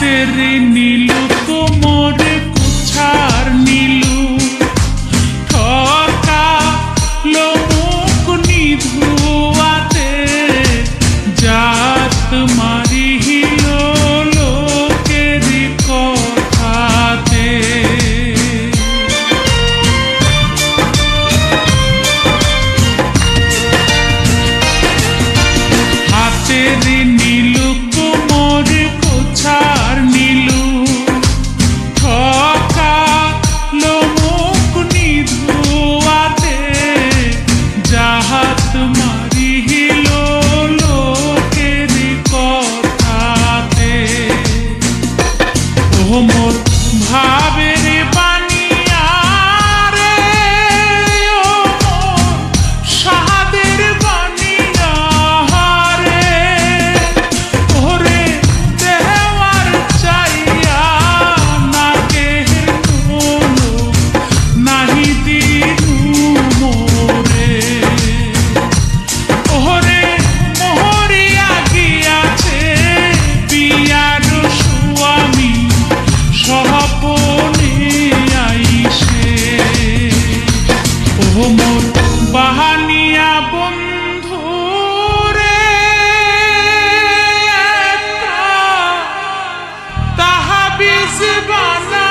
तेरे नीलू कोमर कुछार नीलू ठका लो मुख निधुआते जात मारी हिलो लोकेर कथाते हातेर नीलू कोमर कुछार नीलू ठका लो मुख निधुआते जात मारी हिलो लोकेर कथाते ओ मोर भावेर बानिया रे ओ मोर साहादेर बानिया रे ओरे देवार चाइया नागेर कोनो नाहि दिनू मोरे ओरे मोहरिया गियाছে বিয়ার স্বামী সহপনে আইসে ও মোর বাহানিয়া বন্ধু রে একটা তাহাবিজ বানা